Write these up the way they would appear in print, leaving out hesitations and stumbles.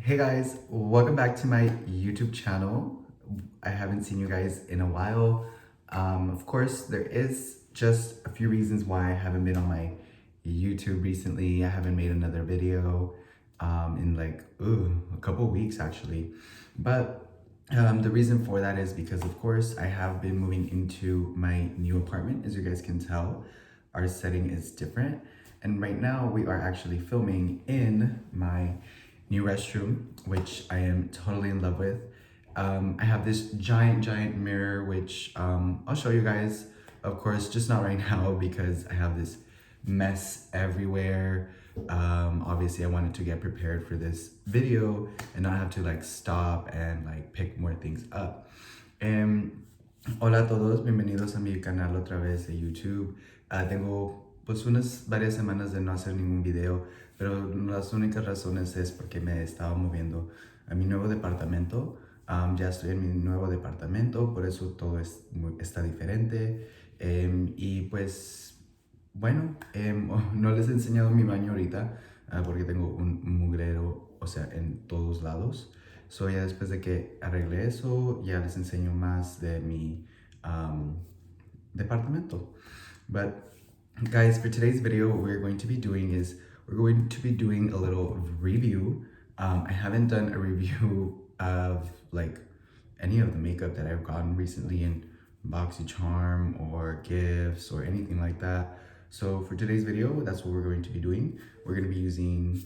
Hey guys, welcome back to my YouTube channel. I haven't seen you guys in a while. Of course, there is just a few reasons why I haven't been on my YouTube recently. I haven't made another video in like a couple weeks actually. But the reason for that is because, of course, I have been moving into my new apartment. As you guys can tell, our setting is different. And right now we are actually filming in my new restroom, which I am totally in love with. I have this giant mirror, which I'll show you guys, of course, just not right now because I have this mess everywhere. Obviously, I wanted to get prepared for this video and not have to like stop and like pick more things up. Hola a todos, bienvenidos a mi canal otra vez de YouTube. Tengo pues unas varias semanas de no hacer ningún video, pero las únicas razones es porque me estaba moviendo a mi nuevo departamento. Ya estoy en mi nuevo departamento, por eso todo está diferente. Y pues bueno, no les he enseñado mi baño ahorita porque tengo un mugrero, o sea, en todos lados. So ya después de que arregle eso, ya les enseño más de mi departamento. But guys, for today's video, what we're going to be doing is we're going to be doing a little review. I haven't done a review of like any of the makeup that I've gotten recently in BoxyCharm or gifts or anything like that. So for today's video, that's what we're going to be doing. We're going to be using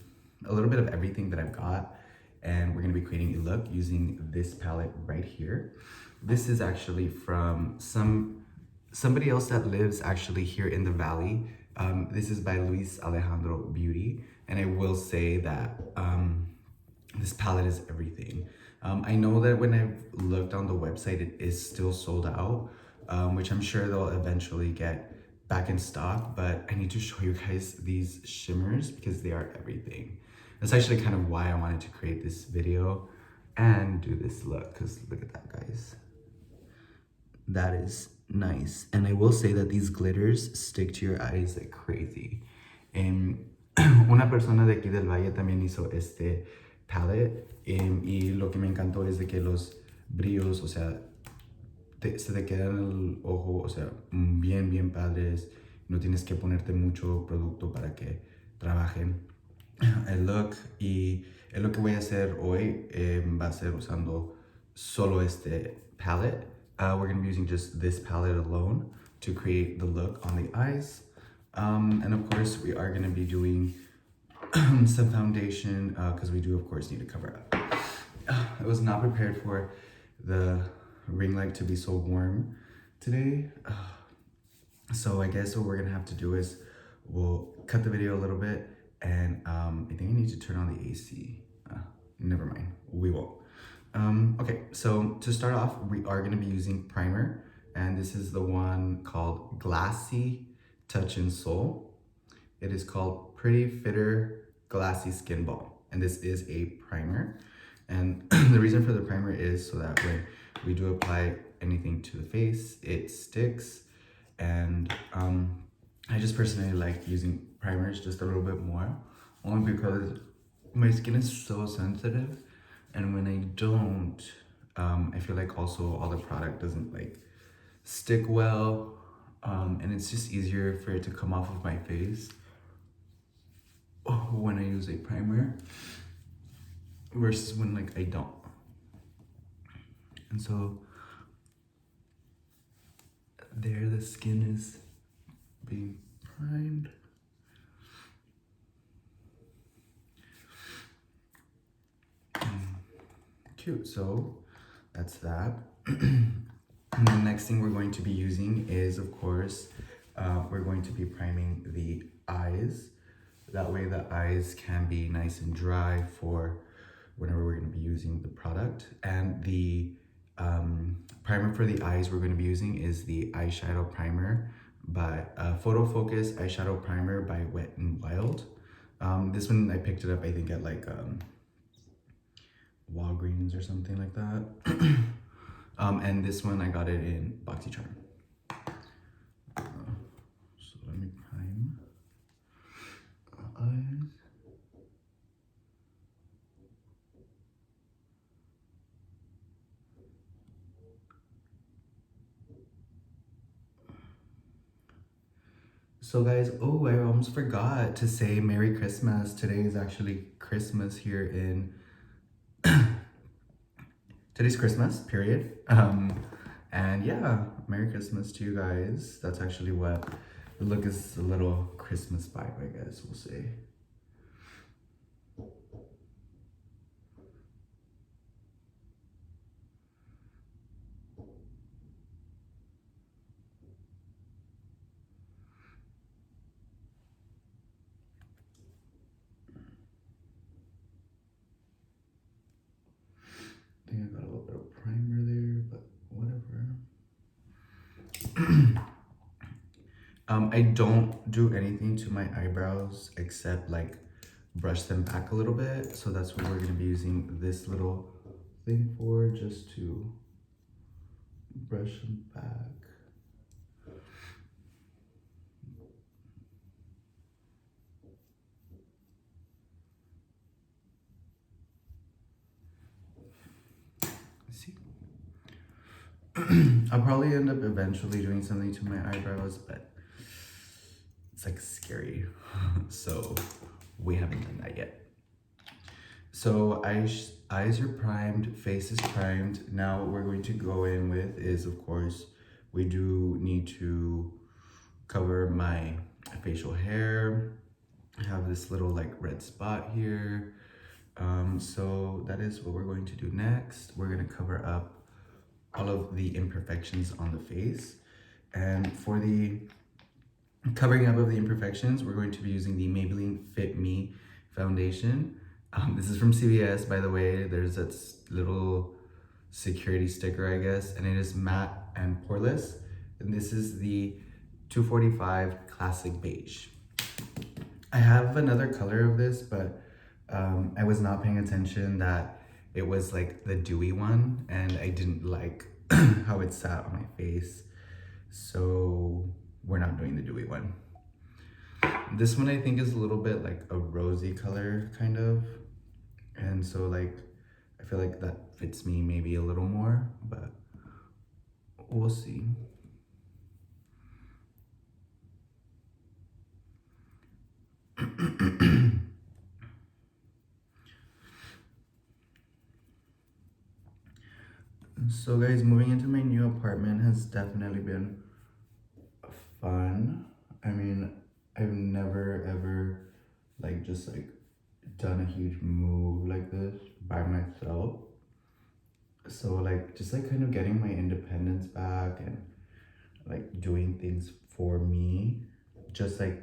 a little bit of everything that I've got, and we're going to be creating a look using this palette right here. This is actually from somebody else that lives actually here in the valley. This is by Luis Alejandro Beauty, and I will say that this palette is everything. I know that when I've looked on the website, it is still sold out, which I'm sure they'll eventually get back in stock, but I need to show you guys these shimmers because they are everything. That's actually kind of why I wanted to create this video and do this look, because look at that, guys. That is nice. And I will say that these glitters stick to your eyes like crazy. Una persona de aquí del Valle también hizo este palette, y lo que me encantó es de que los brillos, o sea, se te quedan en el ojo, o sea, bien padres. No tienes que ponerte mucho producto para que trabajen el look. Y el look que voy a hacer hoy va a ser usando solo este palette. We're going to be using just this palette alone to create the look on the eyes. And of course, we are going to be doing some foundation because we do, of course, need to cover up. I was not prepared for the ring light to be so warm today. So I guess what we're going to have to do is we'll cut the video a little bit, and I think I need to turn on the AC. Never mind, we won't. Okay, so to start off, we are going to be using primer, and this is the one called Glassy Touch and Soul. It is called Pretty Fitter Glassy Skin Balm, and this is a primer. And the reason for the primer is so that when we do apply anything to the face, it sticks. And I just personally like using primers just a little bit more, only because my skin is so sensitive, and when I don't, I feel like also all the product doesn't like stick well, and it's just easier for it to come off of my face when I use a primer versus when like I don't. And so there the skin is being primed. Cute, so that's that. And the next thing we're going to be using is, of course, we're going to be priming the eyes. That way the eyes can be nice and dry for whenever we're going to be using the product. And the primer for the eyes we're going to be using is the eyeshadow primer by Photo Focus eyeshadow primer by Wet n Wild. This one I picked it up, I think, at like Walgreens or something like that. And this one I got it in BoxyCharm. So let me prime eyes. So guys, oh, I almost forgot to say Merry Christmas. Today is actually Christmas here in today's Christmas, period. And yeah, Merry Christmas to you guys. That's actually what the look is, a little Christmas vibe, I guess we'll say. I think I got a little bit of primer there, but whatever. I don't do anything to my eyebrows except like brush them back a little bit. So that's what we're gonna be using this little thing for, just to brush them back. See? I'll probably end up eventually doing something to my eyebrows, but it's like scary. So we haven't done that yet. So eyes are primed, face is primed. Now what we're going to go in with is, of course, we do need to cover my facial hair. I have this little like red spot here. So that is what we're going to do next. We're gonna cover up all of the imperfections on the face. And for the covering up of the imperfections, we're going to be using the Maybelline Fit Me foundation. This is from CVS, by the way. There's that little security sticker, I guess, and it is matte and poreless. And this is the 245 Classic Beige. I have another color of this, but I was not paying attention that it was like the dewy one, and I didn't like how it sat on my face. So we're not doing the dewy one. This one I think is a little bit like a rosy color, kind of. And so like, I feel like that fits me maybe a little more, but we'll see. So guys, moving into my new apartment has definitely been fun. I mean, I've never ever like just like done a huge move like this by myself. So like just like kind of getting my independence back and like doing things for me, just like,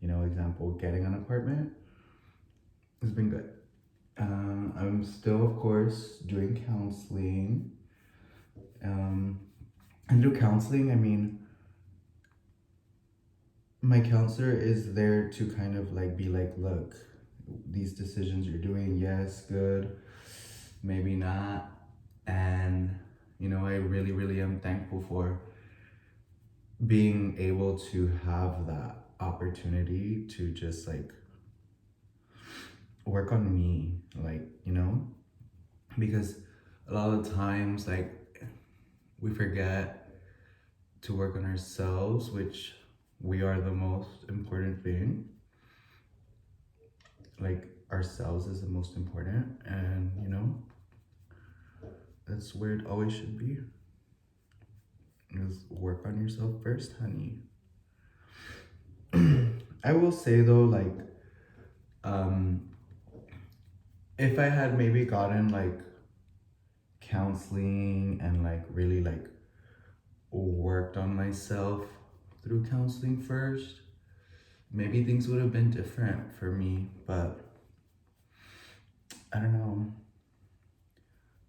you know, example, getting an apartment has been good. I'm still, of course, doing counseling. And through counseling, I mean, my counselor is there to kind of like be like, look, these decisions you're doing, yes, good, maybe not. And, you know, I really, really am thankful for being able to have that opportunity to just like work on me, like, you know, because a lot of times, like, we forget to work on ourselves, which we are the most important thing. Like, ourselves is the most important, and you know, that's where it always should be. Is work on yourself first, honey. I will say though, like, if I had maybe gotten like counseling and like really like worked on myself through counseling first, maybe things would have been different for me. But I don't know.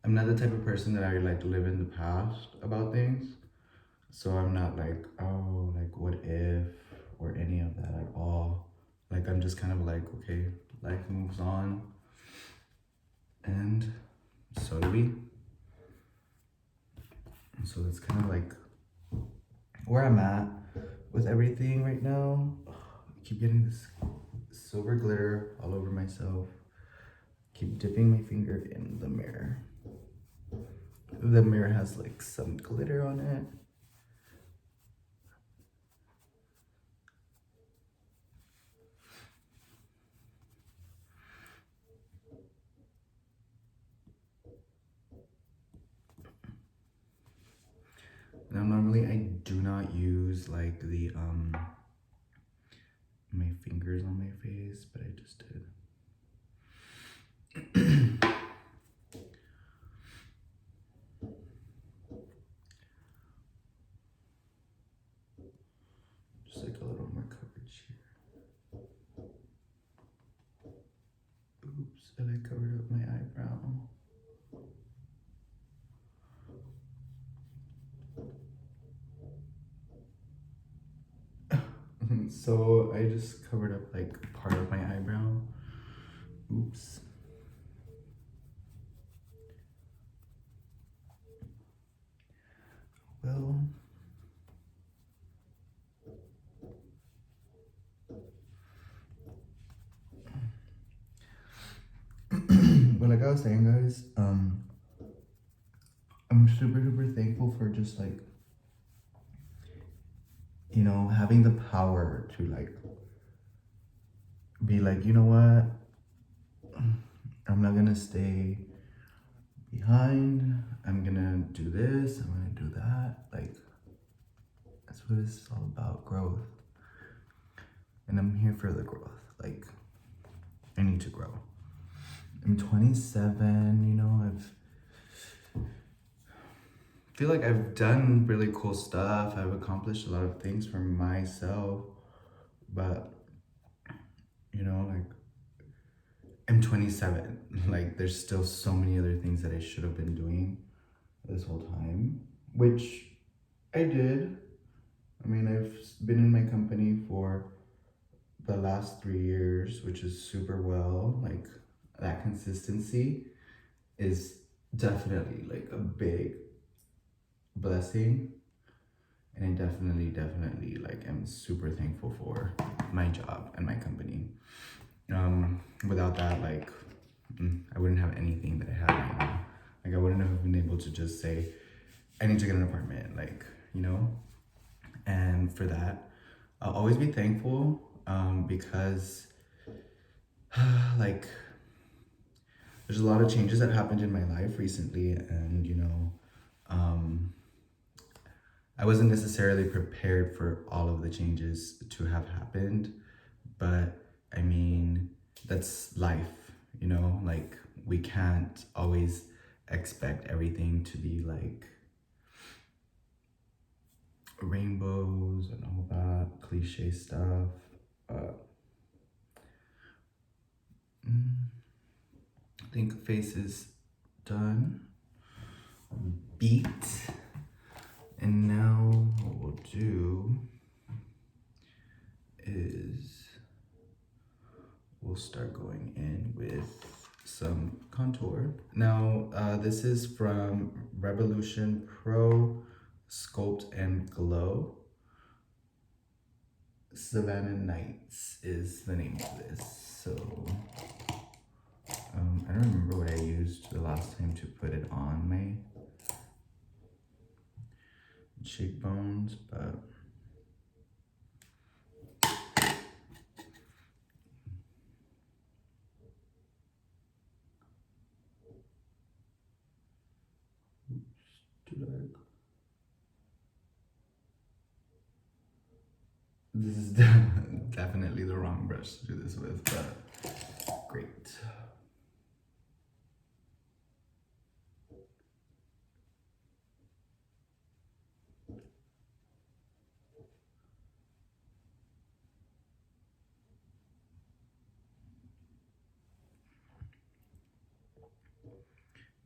I'm not the type of person that I like live in the past about things. So I'm not like, oh, like what if, or any of that at all. Like I'm just kind of like, okay, life moves on. And so do we. And so that's kind of like where I'm at with everything right now. I keep getting this silver glitter all over myself. Keep dipping my finger in the mirror. The mirror has like some glitter on it. like the my fingers on my face, but I just did. Just like a little more coverage here. Oops, and I covered up my eyebrow. So I just covered up like part of my eyebrow. Oops. Well, but like I was saying, guys, I'm super duper thankful for just like, you know, having the power to like be like, you know what, I'm not gonna stay behind, I'm gonna do this, I'm gonna do that. Like, that's what it's all about, growth. And I'm here for the growth. Like, I need to grow. I'm 27, you know, feel like I've done really cool stuff. I've accomplished a lot of things for myself, but you know, like, I'm 27. Like, there's still so many other things that I should have been doing this whole time, which I did. I mean, I've been in my company for the last 3 years, which is super well. Like, that consistency is definitely like a big blessing. And I definitely like am super thankful for my job and my company. Without that, like, I wouldn't have anything that I have right now. Like, I wouldn't have been able to just say, I need to get an apartment, like, you know? And for that, I'll always be thankful, because, like, there's a lot of changes that happened in my life recently, and, you know, I wasn't necessarily prepared for all of the changes to have happened, but I mean, that's life, you know? Like, we can't always expect everything to be like rainbows and all that cliche stuff. I think face is done. Beat. And now what we'll do is we'll start going in with some contour. Now, this is from Revolution Pro Sculpt and Glow. Savannah Nights is the name of this. So, I don't remember what I used the last time to put it on my cheekbones, but this is definitely the wrong brush to do this with, but great.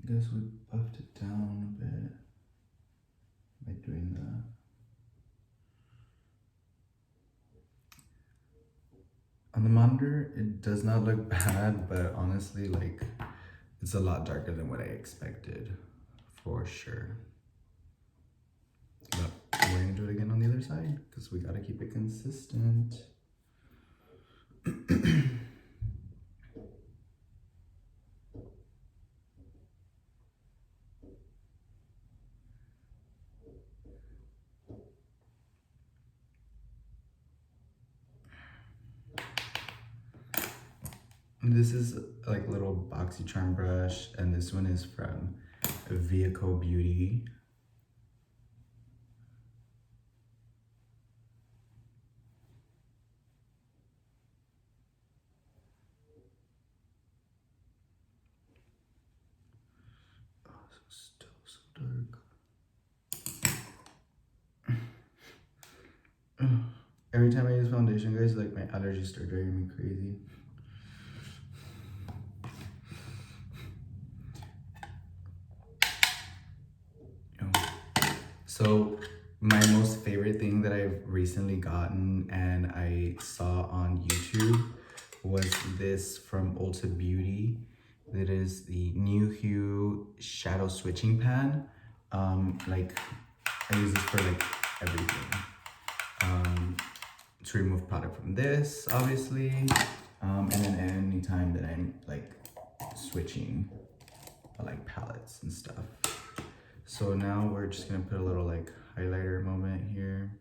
I guess we buffed it down a bit by doing that. On the monitor, it does not look bad, but honestly, like, it's a lot darker than what I expected, for sure. But we're gonna do it again on the other side, because we gotta keep it consistent. This is like a little BoxyCharm brush, and this one is from Vehicle Beauty. Every time I use foundation, guys, like my allergies start driving me crazy. So my most favorite thing that I've recently gotten and I saw on YouTube was this from Ulta Beauty. It is the New Hue Shadow Switching Pan. Like I use this for like everything. To remove product from this, obviously. And then anytime that I'm like switching like palettes and stuff. So now we're just gonna put a little like highlighter moment here.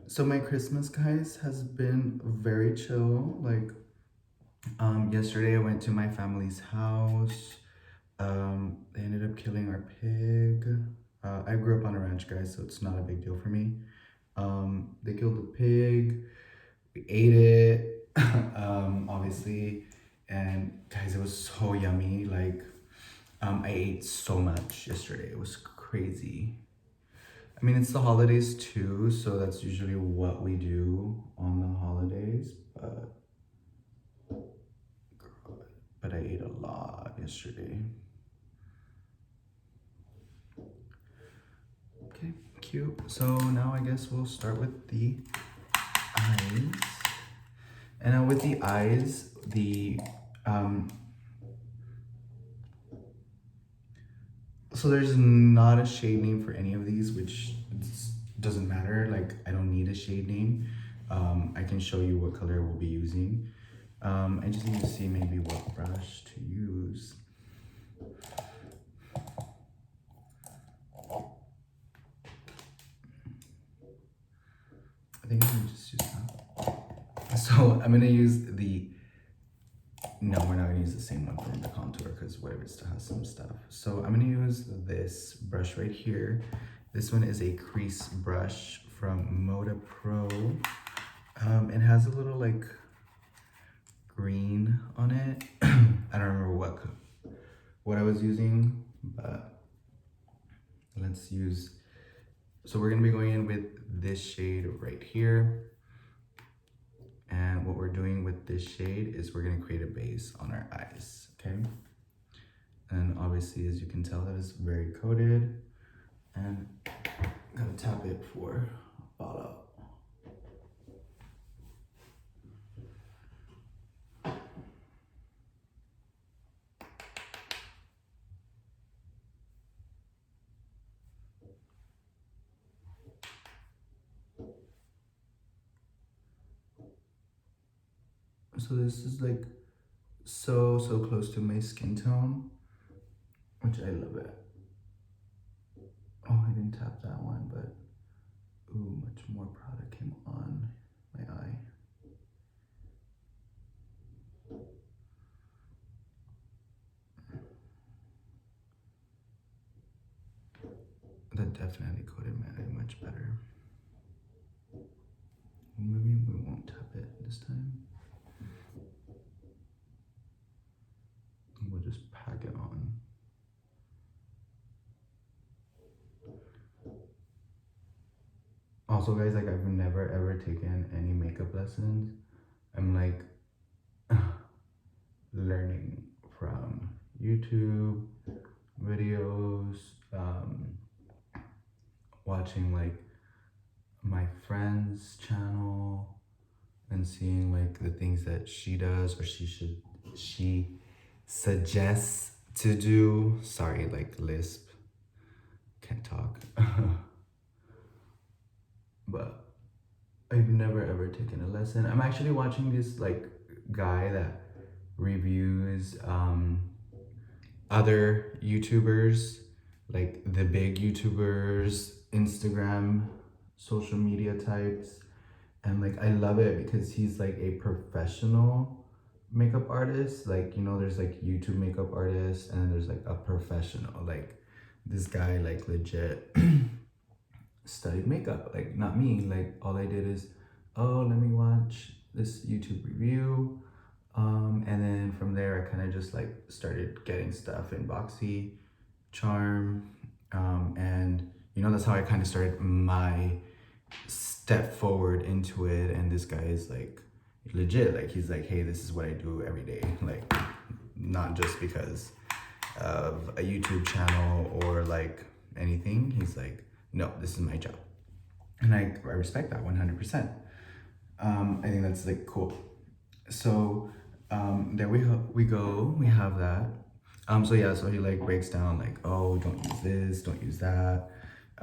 So my Christmas, guys, has been very chill. Like yesterday I went to my family's house. They ended up killing our pig. I grew up on a ranch, guys, so it's not a big deal for me. They killed the pig. We ate it, obviously, and guys, it was so yummy. Like, I ate so much yesterday. It was crazy. I mean, it's the holidays too, so that's usually what we do on the holidays. But I ate a lot yesterday. Okay, cute. So now I guess we'll start with the eyes. And now with the eyes, so there's not a shade name for any of these, which doesn't matter. Like I don't need a shade name. I can show you what color we'll be using. I just need to see maybe what brush to use. I think I'm gonna just use that. So I'm gonna use no, we're not gonna use the same one from the contour because whatever, it still has some stuff. So I'm gonna use this brush right here. This one is a crease brush from Moda Pro. It has a little like green on it. I don't remember what I was using, but let's use, so we're gonna be going in with this shade right here. And what we're doing with this shade is we're gonna create a base on our eyes, okay? And obviously, as you can tell, that is very coated. And I'm gonna tap it for fallout. So this is like so close to my skin tone, which I love it. Oh, I didn't tap that one, but ooh, much more product came on my eye. That definitely coated my eye much better. Maybe we won't tap it this time. We'll just pack it on. Also, guys, like I've never ever taken any makeup lessons. I'm like learning from YouTube videos, watching like my friend's channel and seeing like the things that she does or she suggests to do. Sorry, like lisp, can't talk. But I've never ever taken a lesson. I'm actually watching this like guy that reviews other YouTubers, like the big YouTubers, Instagram, social media types. And like I love it because he's like a professional makeup artists. Like, you know, there's like YouTube makeup artists, and then there's like a professional. Like this guy like legit studied makeup. Like not me. Like all I did is, oh, let me watch this YouTube review. And then from there I kind of just like started getting stuff in Boxy, Charm, and you know, that's how I kind of started my step forward into it. And this guy is like legit, like he's like, hey, this is what I do every day, like not just because of a YouTube channel or like anything. He's like, no, this is my job. And I respect that 100%. I think that's like cool. So there we go, we have that. So yeah, so he like breaks down like, oh, don't use this, don't use that.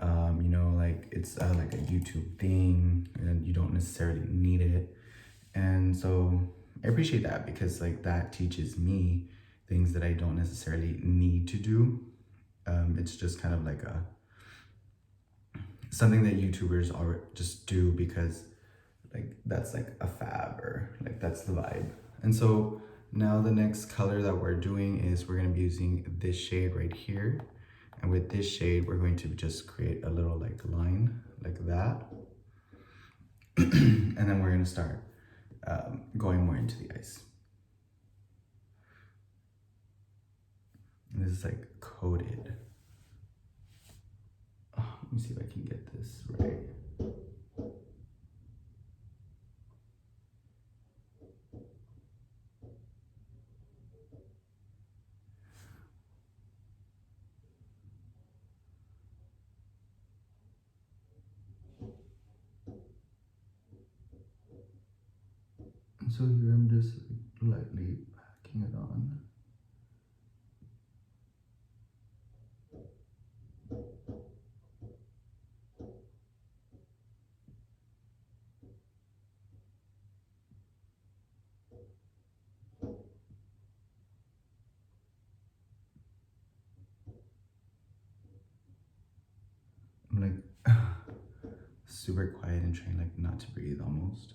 You know, like it's like a YouTube thing and you don't necessarily need it. And so I appreciate that, because like that teaches me things that I don't necessarily need to do. It's just kind of like something that YouTubers are just do because like that's like a fab, or like that's the vibe. And so now the next color that we're doing is we're going to be using this shade right here. And with this shade, we're going to just create a little like line like that. And then we're going to start going more into the eyes. And this is like coated. Oh, let me see if I can get this right. And so here I'm just lightly packing it on. I'm like super quiet and trying like not to breathe almost.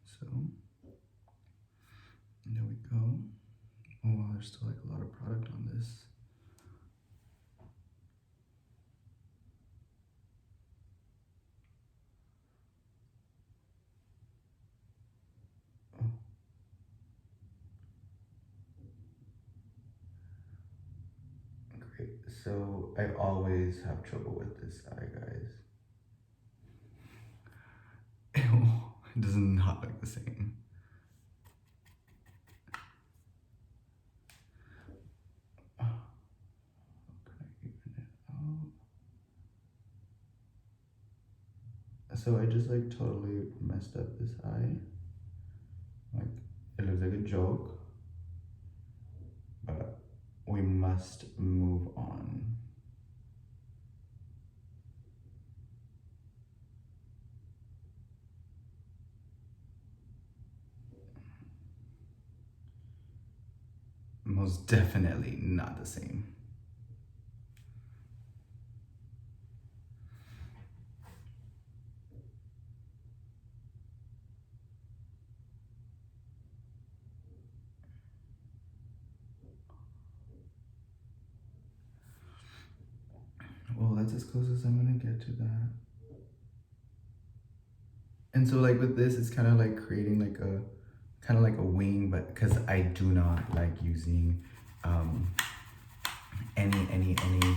So there we go. Oh wow, there's still like a lot of product on this. Great. So I always have trouble with this eye, guys. Ew, it does not look the same. How can I even it out? So I just like totally messed up this eye. Like it looks like a joke, but we must move on. Most definitely not the same. Well, that's as close as I'm gonna get to that. And so like with this, it's kind of like creating like a kind of like a wing, but because I do not like using any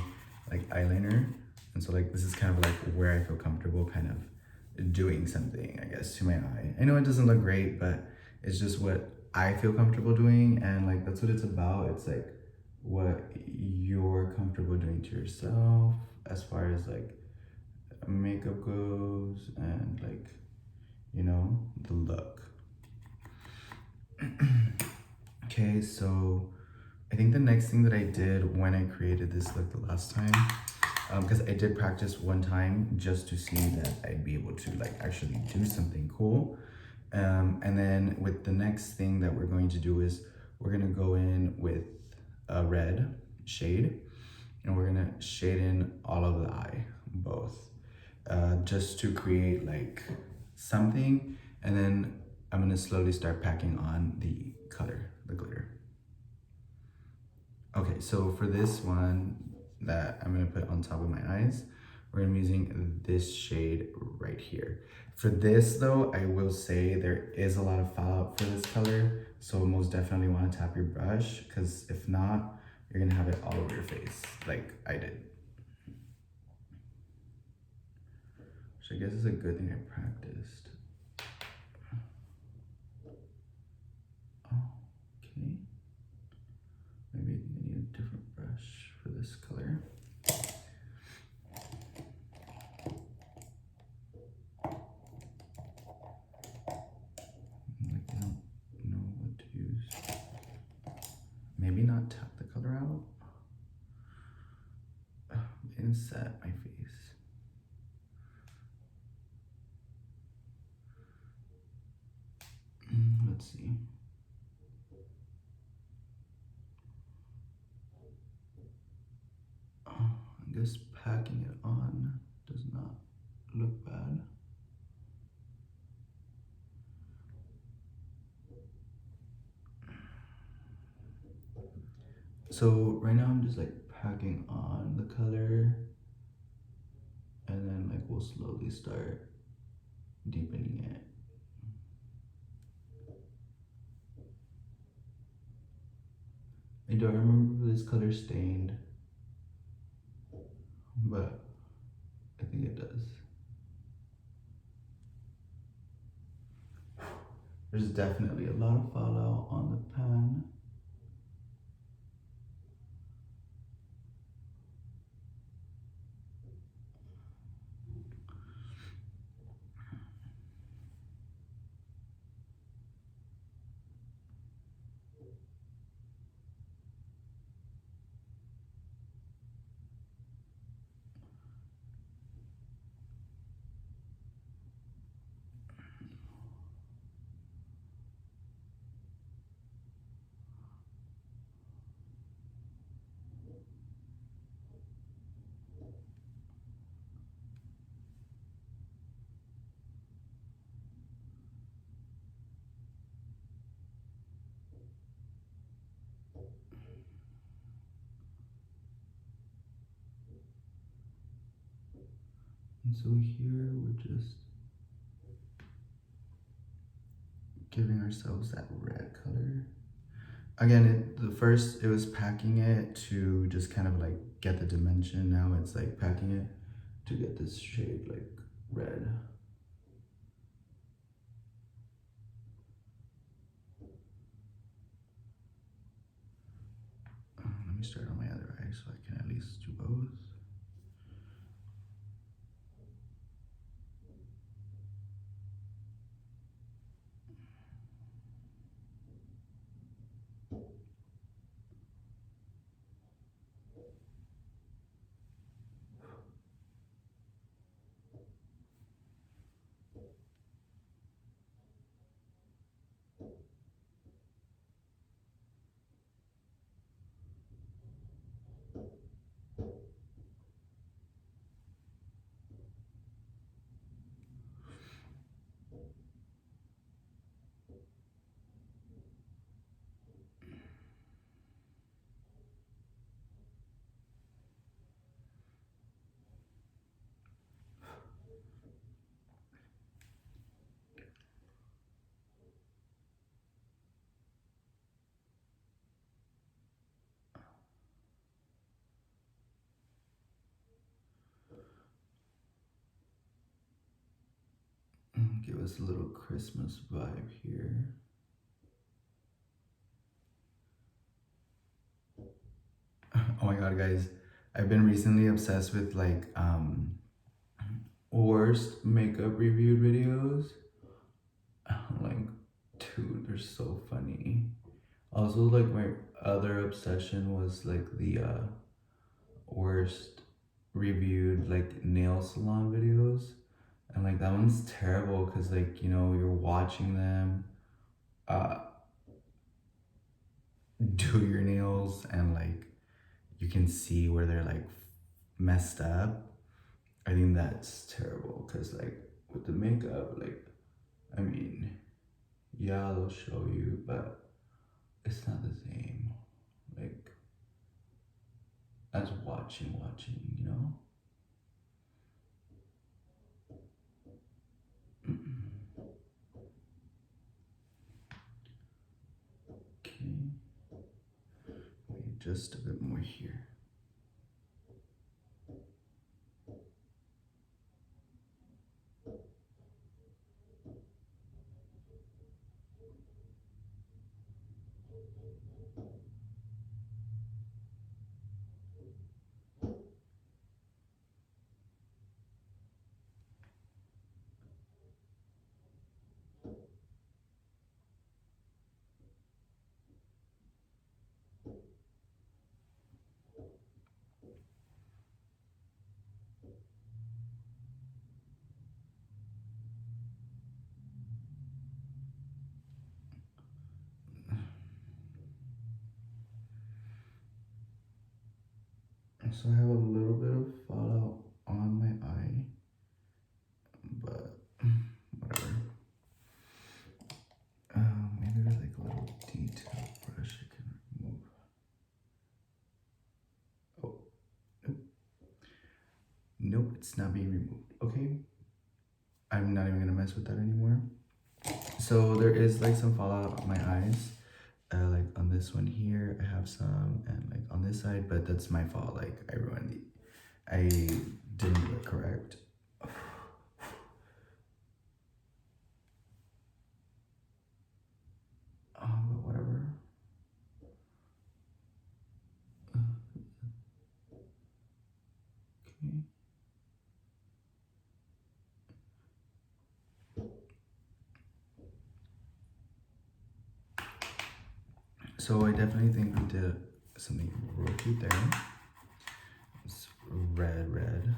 like eyeliner, and so like this is kind of like where I feel comfortable kind of doing something, I guess, to my eye. I know it doesn't look great, but it's just what I feel comfortable doing, and like that's what it's about. It's like what you're comfortable doing to yourself as far as like makeup goes, and like, you know, the look. Okay, so I think the next thing that I did when I created this look the last time, because I did practice one time just to see that I'd be able to like actually do something cool. And then with the next thing that we're going to do is we're gonna go in with a red shade, and we're gonna shade in all of the eye, both, just to create like something. And then I'm gonna slowly start packing on the color, the glitter. Okay, so for this one that I'm gonna put on top of my eyes, we're gonna be using this shade right here. For this though, I will say there is a lot of fallout for this color, so most definitely wanna tap your brush, because if not, you're gonna have it all over your face, like I did. Which I guess is a good thing I practiced. Okay. Maybe I need a different brush for this color. Like I don't know what to use. Maybe not tap the color out. And set my face. Let's see. I guess packing it on does not look bad. So right now I'm just like packing on the color, and then like we'll slowly start deepening it. I don't remember if this color stained, but I think it does. There's definitely a lot of fallout on the pan. And so here we're just giving ourselves that red color. Again, the first it was packing it to just kind of like get the dimension. Now it's like packing it to get this shade like red. Let me start on my other eye so I can at least do both. Give us a little Christmas vibe here. Oh my god, guys, I've been recently obsessed with like worst makeup reviewed videos. Like, dude, they're so funny. Also, like my other obsession was like the worst reviewed like nail salon videos. And like that one's terrible because like, you know, you're watching them uh do your nails and like you can see where they're like messed up. I think that's terrible because like with the makeup, like, I mean, yeah, they'll show you, but it's not the same. Like as watching, you know? Okay, maybe just a bit more here. So I have a little bit of fallout on my eye, but whatever. Maybe with like a little detail brush I can remove. Oh, nope. Nope, it's not being removed. Okay, I'm not even gonna mess with that anymore. So there is like some fallout on my eyes. Like on this one here, I have some, and like on this side, but that's my fault. Like I didn't do it correct. But whatever. Okay. So I definitely think we did something real cute there. It's red.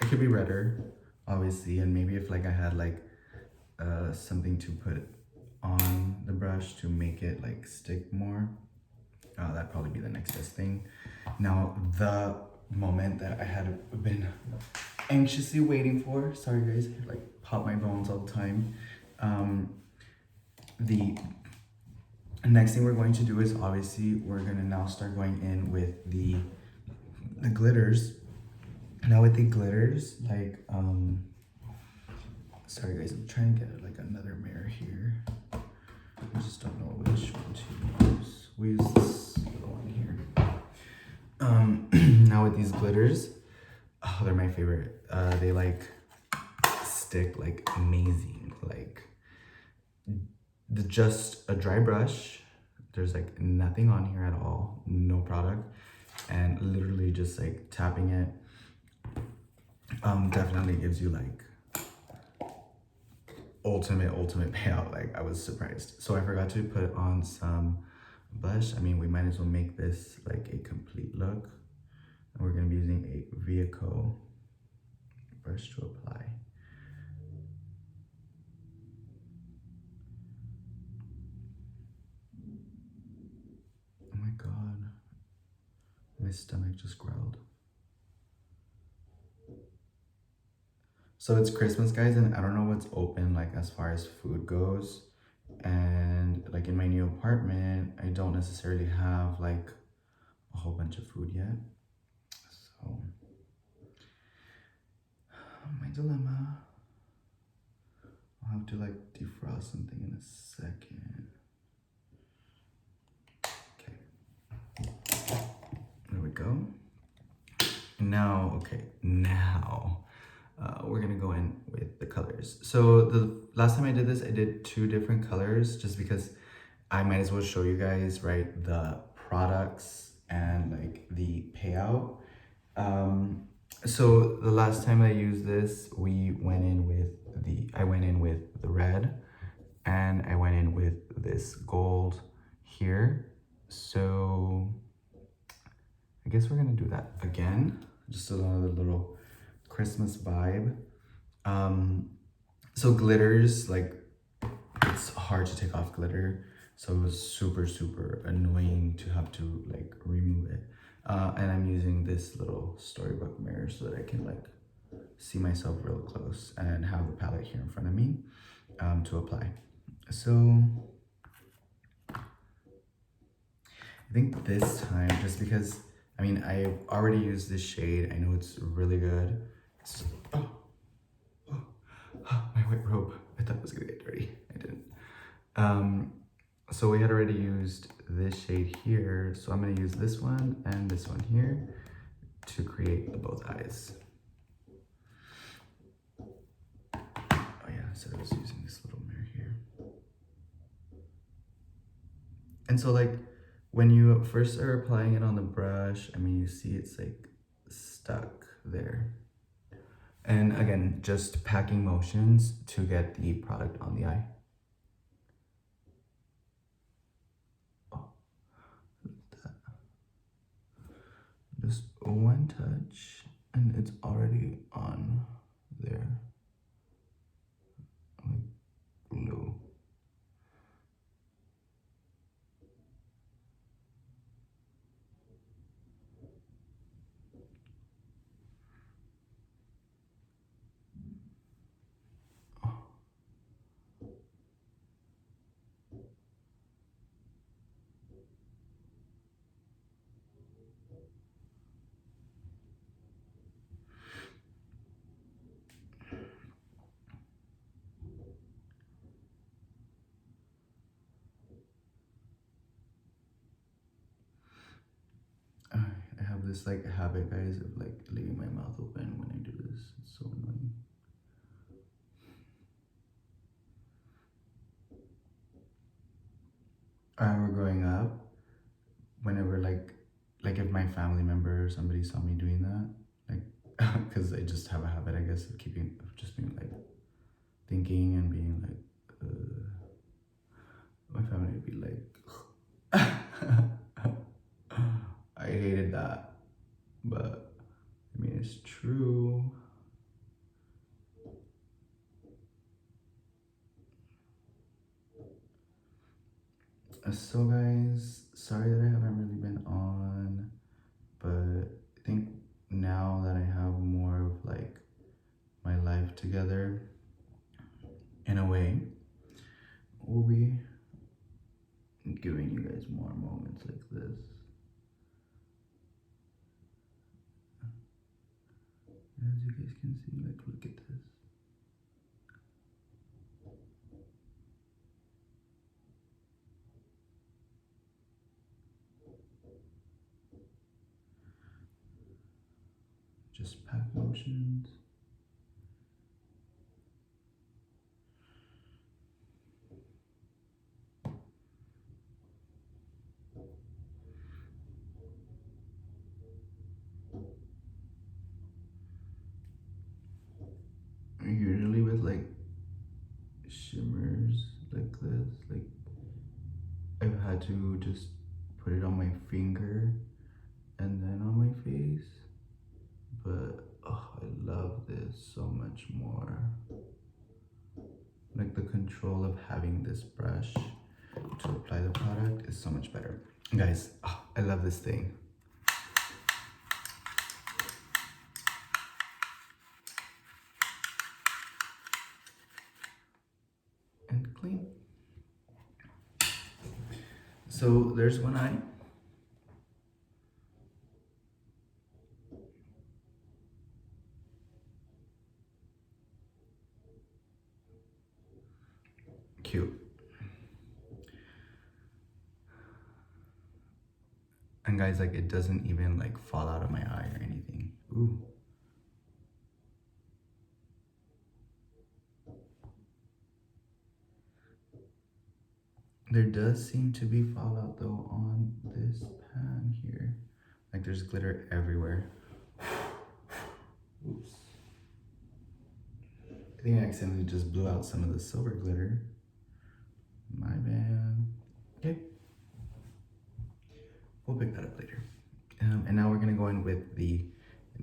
It could be redder, obviously, and maybe if like I had like something to put on the brush to make it like stick more, that'd probably be the next best thing. Now the moment that I had been anxiously waiting for, sorry guys, I like pop my bones all the time. The next thing we're going to do is obviously we're gonna now start going in with the glitters. Now with the glitters, like sorry guys, I'm trying to get like another mirror here. I just don't know which one to use. We use this little one here. Now with these glitters, oh, they're my favorite. They like stick like amazing. Like just a dry brush. There's like nothing on here at all, no product, and literally just like tapping it definitely gives you like ultimate payout. Like I was surprised. So I forgot to put on some blush. I mean, we might as well make this like a complete look. And we're gonna be using a Viaco brush to apply. Oh my God, my stomach just growled. So it's Christmas, guys, and I don't know what's open like as far as food goes. And like in my new apartment, I don't necessarily have like a whole bunch of food yet. So my dilemma. I'll have to like defrost something in a second. Okay. There we go. Now, okay, now we're gonna go in with the colors. So the last time I did this, I did 2 different colors just because I might as well show you guys, right, the products and like the payout. So the last time I used this, I went in with the red, and I went in with this gold here. So I guess we're gonna do that again. Just another little Christmas vibe. So glitters, like, it's hard to take off glitter, so it was super annoying to have to like remove it. And I'm using this little Storybook mirror so that I can like see myself real close and have the palette here in front of me to apply. So I think this time, just because, I mean, I already used this shade, I know it's really good. My white robe, I thought it was gonna get dirty, I didn't. So we had already used this shade here, so I'm gonna use this one and this one here to create the both eyes. Oh yeah, so I was using this little mirror here. And so like, when you first are applying it on the brush, I mean, you see it's like stuck there. And again, just packing motions to get the product on the eye. Oh, look at that. Just one touch and it's already on there. Like glue. I have this like habit, guys, of like leaving my mouth open when I do this. It's so annoying. I remember growing up, whenever like if my family member or somebody saw me doing that, like, because I just have a habit, I guess, of just being like thinking and being like, my family would be like, I hated that, but I mean, it's true. So guys, sorry that I haven't really been on, but I think now that I have more of like my life together, in a way, we'll be giving you guys more moments like this. As you guys can see, like, look at this. Just pack motions. Usually with like shimmers like this, like I've had to just put it on my finger and then on my face, but oh, I love this so much more. Like the control of having this brush to apply the product is so much better. Guys, oh, I love this thing. And clean. So there's one eye. Cute. And guys, like, it doesn't even like fall out of my eye or anything. Ooh. There does seem to be fallout though on this pan here. Like there's glitter everywhere. Oops. I think I accidentally just blew out some of the silver glitter. My bad. Okay. We'll pick that up later. And now we're gonna go in with the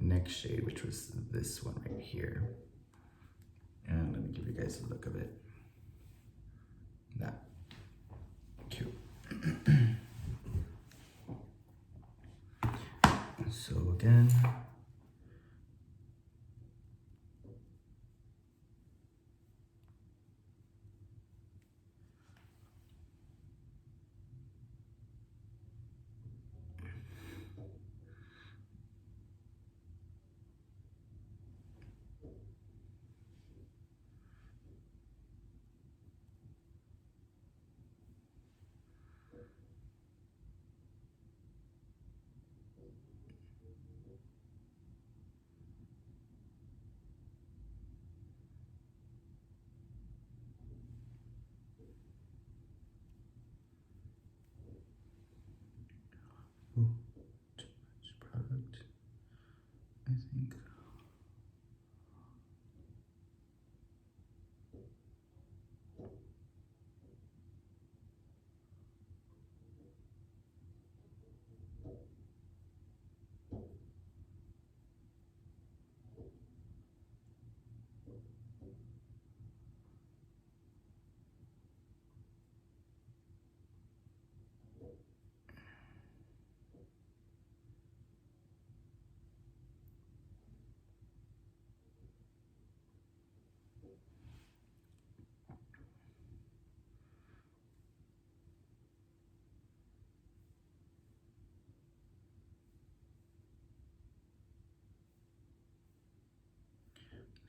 next shade, which was this one right here. And let me give you guys a look of it. That cute. So again, ooh, too much product, I think.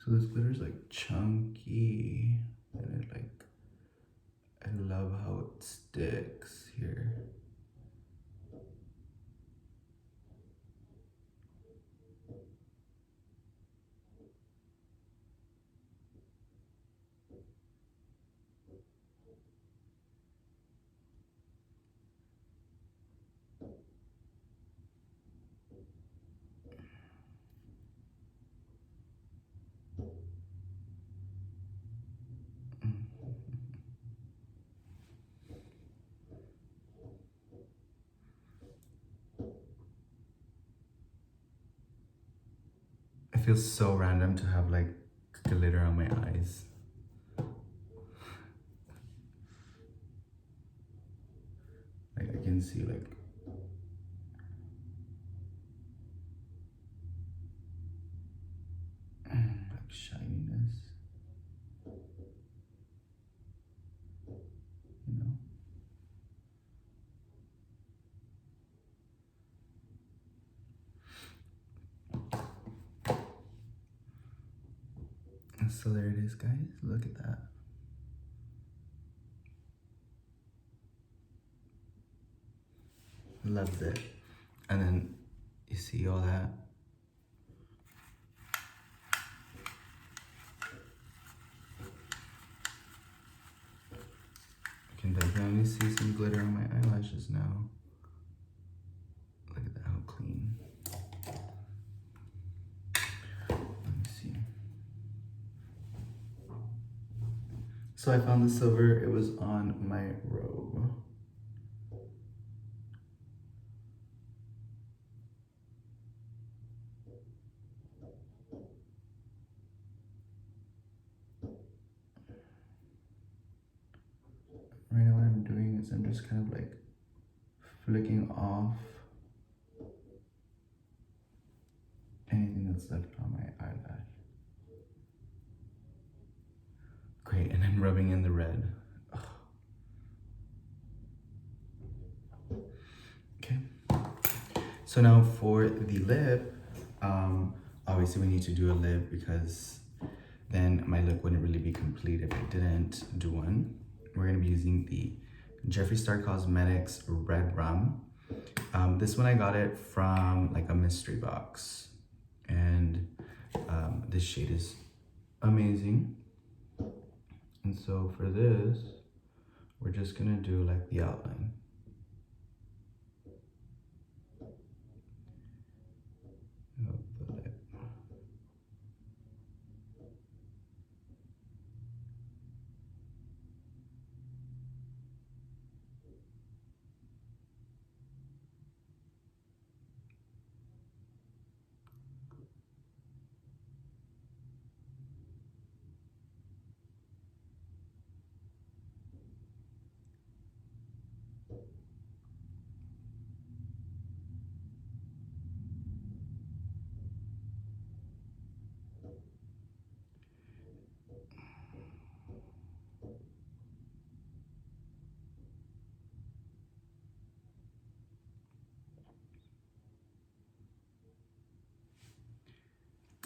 So this glitter is like chunky, and it like, I love how it sticks here. It feels so random to have like glitter on my eyes. Like I can see like shininess, you know? And so there it is, guys. Look at that. Loves it. And then you see all that. I can definitely see some glitter on my eyelashes now. Look at that, how clean. Let me see. So I found the silver, it was on my robe. Right now what I'm doing is I'm just kind of like flicking off anything that's left on my eyelash. Great, and I'm rubbing in the red. Ugh. Okay. So now for the lip, obviously we need to do a lip because then my look wouldn't really be complete if I didn't do one. We're gonna be using the Jeffree Star Cosmetics Red Rum. This one I got it from like a mystery box, and this shade is amazing. And so for this, we're just gonna do like the outline. Of the lip.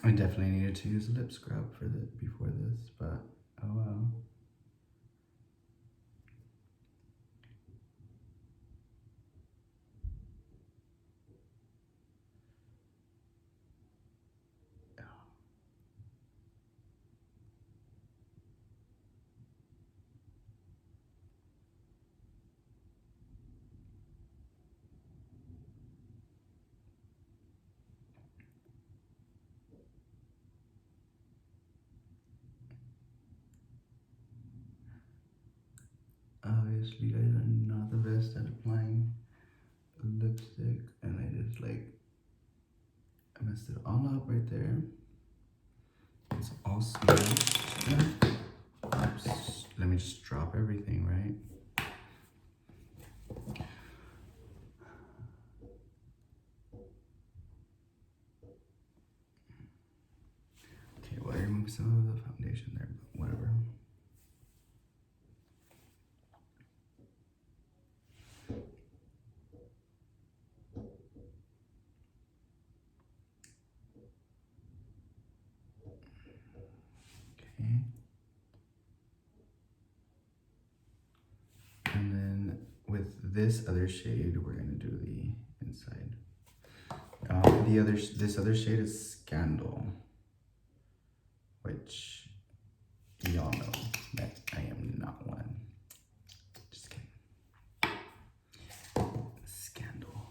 I definitely needed to use a lip scrub for the before this, but oh well. Obviously, guys are not the best at applying lipstick, and I just like I messed it all up right there. It's all smooth. Oops. Let me just drop everything, right? Okay, well, I removed some of the foundation there, but whatever. Okay. And then with this other shade, we're gonna do the inside. This other shade is Scandal, which y'all know that I am not one. Just kidding. Scandal.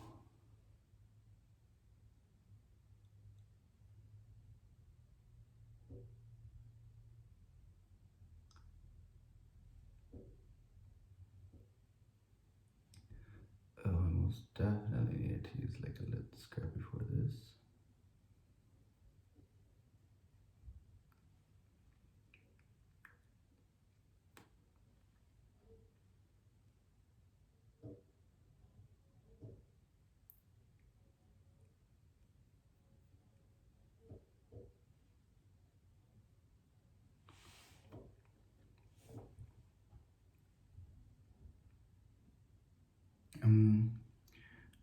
Oh, I most definitely needed to use like a lip scrub before this.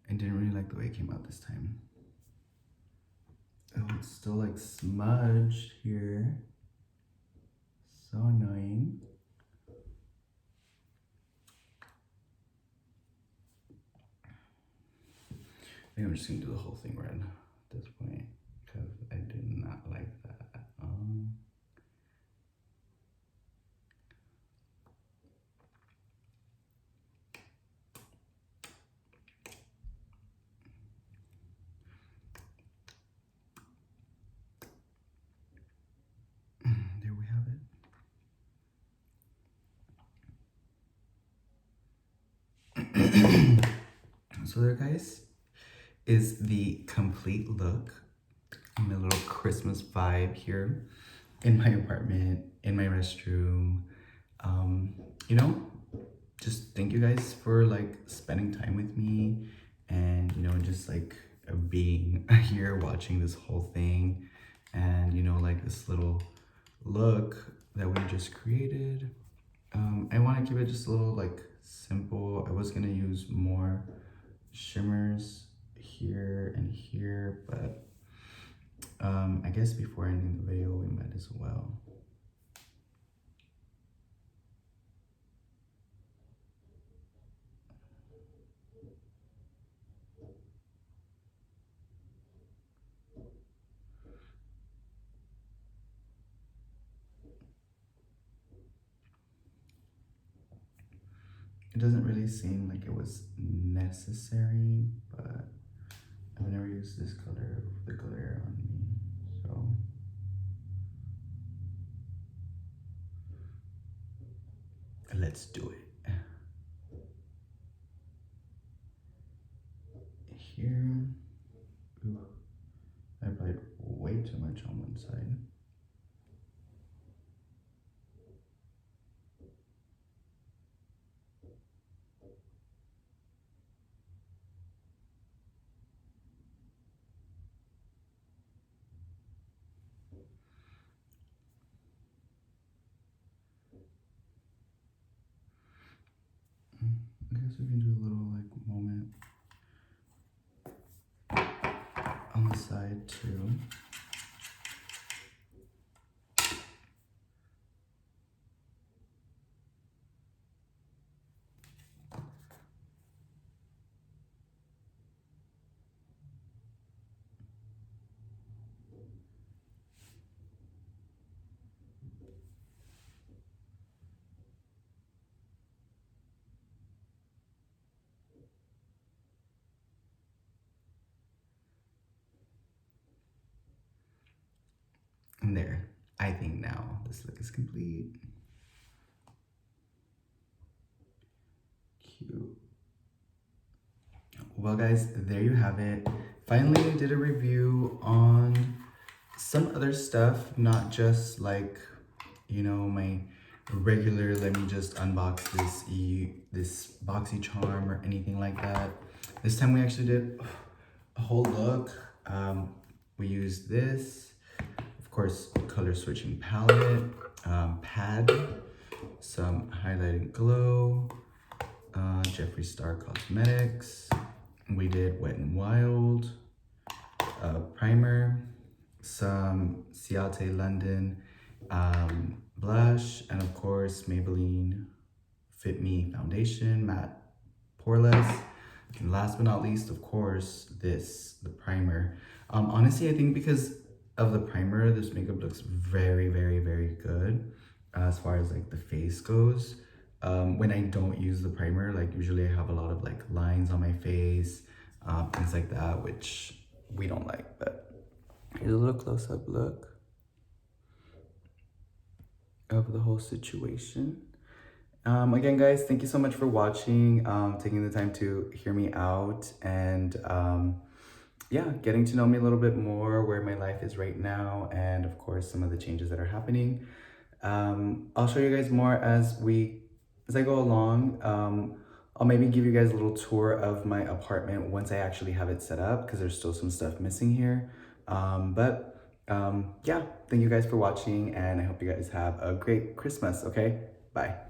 I didn't really like the way it came out this time. Oh, it's still like smudged here. So annoying. I think I'm just gonna do the whole thing red at this point because I did not like that at all. There we have it. So there, guys, is the complete look. My little Christmas vibe here in my apartment, in my restroom. You know, just thank you guys for like spending time with me and, you know, just like being here watching this whole thing and, you know, like this little look that we just created. I want to keep it just a little like simple. I was gonna use more shimmers here and here, but I guess before ending the video we might as well. It doesn't really seem like it was necessary, but I've never used this color of the glitter on me, so let's do it. Here, ooh, I applied way too much on one side. I guess we can do a little like moment on the side too. And there, I think now this look is complete. Cute. Well guys, there you have it. Finally, I did a review on some other stuff, not just like, you know, my regular, let me just unbox this BoxyCharm or anything like that. This time we actually did a whole look. We used this, of course, color switching palette, pad, some highlighting glow, Jeffree Star Cosmetics. We did Wet n Wild, primer, some Ciate London blush, and of course Maybelline Fit Me foundation, matte poreless. And last but not least, of course, the primer. Honestly, I think because of the primer, this makeup looks very, very, very good as far as like the face goes. When I don't use the primer, like usually I have a lot of like lines on my face, things like that, which we don't like. But here's a little close-up look of the whole situation. Again, guys, thank you so much for watching, taking the time to hear me out, and yeah, getting to know me a little bit more, where my life is right now, and of course some of the changes that are happening. I'll show you guys more as I go along. I'll maybe give you guys a little tour of my apartment once I actually have it set up, because there's still some stuff missing here. Yeah, thank you guys for watching, and I hope you guys have a great Christmas. Okay, bye.